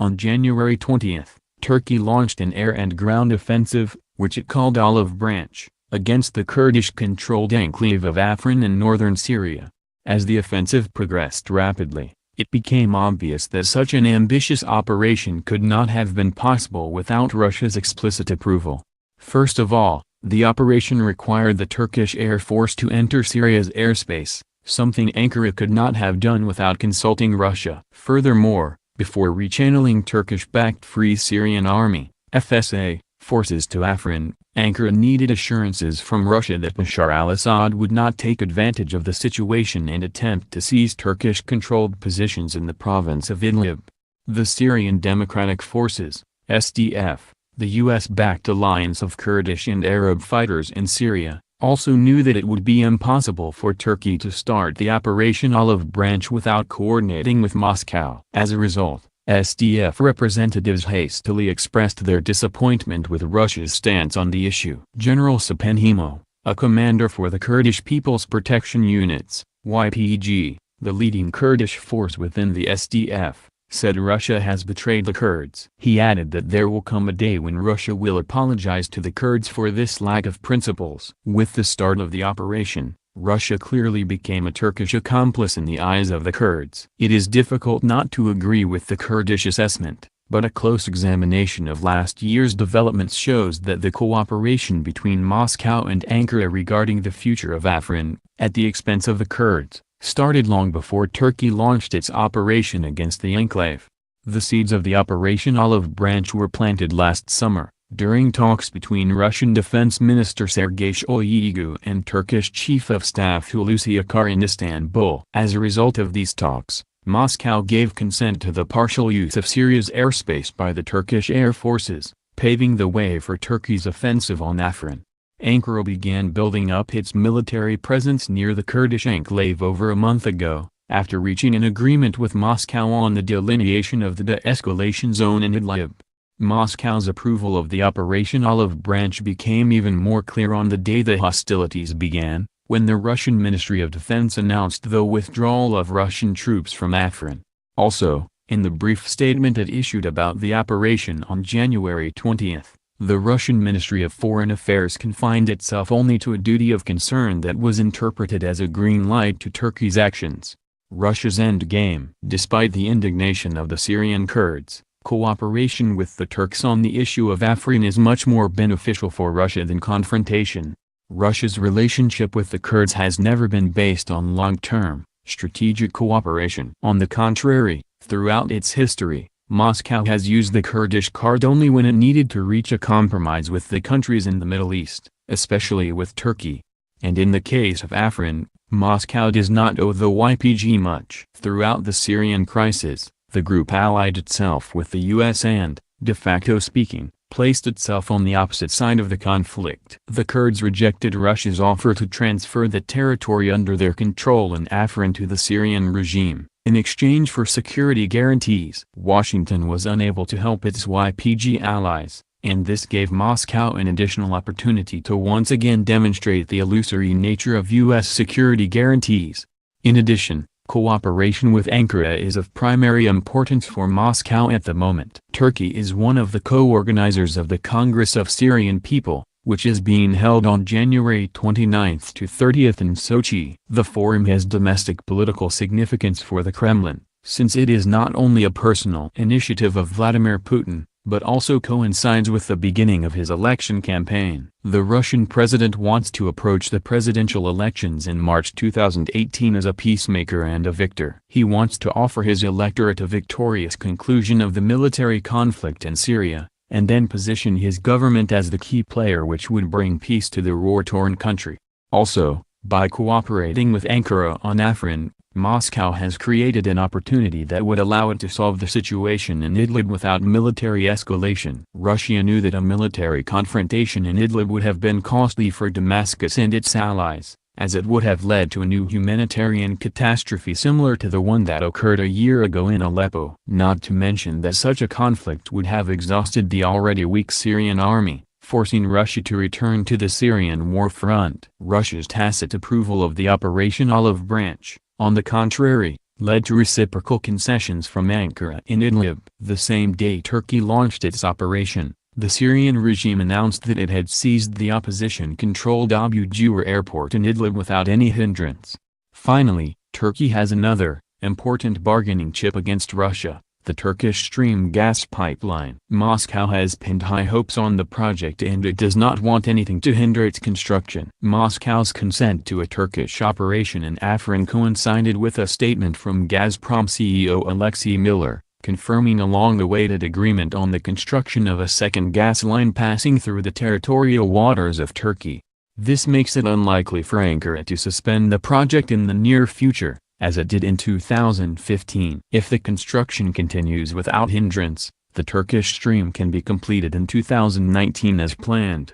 On January 20, Turkey launched an air and ground offensive, which it called Olive Branch, against the Kurdish-controlled enclave of Afrin in northern Syria. As the offensive progressed rapidly, it became obvious that such an ambitious operation could not have been possible without Russia's explicit approval. First of all, the operation required the Turkish Air Force to enter Syria's airspace, something Ankara could not have done without consulting Russia. Furthermore, before rechanneling Turkish-backed Free Syrian Army (FSA) forces to Afrin, Ankara needed assurances from Russia that Bashar al-Assad would not take advantage of the situation and attempt to seize Turkish-controlled positions in the province of Idlib. The Syrian Democratic Forces (SDF), the U.S.-backed alliance of Kurdish and Arab fighters in Syria, also knew that it would be impossible for Turkey to start the Operation Olive Branch without coordinating with Moscow. As a result, SDF representatives hastily expressed their disappointment with Russia's stance on the issue. General Sapenhimo, a commander for the Kurdish People's Protection Units, YPG, the leading Kurdish force within the SDF, said Russia has betrayed the Kurds. He added that there will come a day when Russia will apologize to the Kurds for this lack of principles. With the start of the operation, Russia clearly became a Turkish accomplice in the eyes of the Kurds. It is difficult not to agree with the Kurdish assessment, but a close examination of last year's developments shows that the cooperation between Moscow and Ankara regarding the future of Afrin, at the expense of the Kurds, started long before Turkey launched its operation against the enclave. The seeds of the Operation Olive Branch were planted last summer, during talks between Russian Defense Minister Sergei Shoigu and Turkish Chief of Staff Hulusi Akar in Istanbul. As a result of these talks, Moscow gave consent to the partial use of Syria's airspace by the Turkish air forces, paving the way for Turkey's offensive on Afrin. Ankara began building up its military presence near the Kurdish enclave over a month ago, after reaching an agreement with Moscow on the delineation of the de-escalation zone in Idlib. Moscow's approval of the Operation Olive Branch became even more clear on the day the hostilities began, when the Russian Ministry of Defense announced the withdrawal of Russian troops from Afrin. Also, in the brief statement it issued about the operation on January 20, the Russian Ministry of Foreign Affairs confined itself only to a duty of concern that was interpreted as a green light to Turkey's actions. Russia's endgame. Despite the indignation of the Syrian Kurds, cooperation with the Turks on the issue of Afrin is much more beneficial for Russia than confrontation. Russia's relationship with the Kurds has never been based on long-term, strategic cooperation. On the contrary, throughout its history, Moscow has used the Kurdish card only when it needed to reach a compromise with the countries in the Middle East, especially with Turkey. And in the case of Afrin, Moscow does not owe the YPG much. Throughout the Syrian crisis, the group allied itself with the US and, de facto speaking, placed itself on the opposite side of the conflict. The Kurds rejected Russia's offer to transfer the territory under their control in Afrin to the Syrian regime, in exchange for security guarantees. Washington was unable to help its YPG allies, and this gave Moscow an additional opportunity to once again demonstrate the illusory nature of U.S. security guarantees. In addition, cooperation with Ankara is of primary importance for Moscow at the moment. Turkey is one of the co-organizers of the Congress of Syrian People, which is being held on January 29 to 30 in Sochi. The forum has domestic political significance for the Kremlin, since it is not only a personal initiative of Vladimir Putin, but also coincides with the beginning of his election campaign. The Russian president wants to approach the presidential elections in March 2018 as a peacemaker and a victor. He wants to offer his electorate a victorious conclusion of the military conflict in Syria, and then position his government as the key player which would bring peace to the war-torn country. Also, by cooperating with Ankara on Afrin, Moscow has created an opportunity that would allow it to solve the situation in Idlib without military escalation. Russia knew that a military confrontation in Idlib would have been costly for Damascus and its allies, as it would have led to a new humanitarian catastrophe similar to the one that occurred a year ago in Aleppo. Not to mention that such a conflict would have exhausted the already weak Syrian army, forcing Russia to return to the Syrian war front. Russia's tacit approval of the Operation Olive Branch, on the contrary, led to reciprocal concessions from Ankara in Idlib. The same day Turkey launched its operation, the Syrian regime announced that it had seized the opposition-controlled Abu Juwar airport in Idlib without any hindrance. Finally, Turkey has another, important bargaining chip against Russia: the Turkish Stream gas pipeline. Moscow has pinned high hopes on the project and it does not want anything to hinder its construction. Moscow's consent to a Turkish operation in Afrin coincided with a statement from Gazprom CEO Alexei Miller, confirming a long-awaited agreement on the construction of a second gas line passing through the territorial waters of Turkey. This makes it unlikely for Ankara to suspend the project in the near future, as it did in 2015. If the construction continues without hindrance, the Turkish Stream can be completed in 2019 as planned.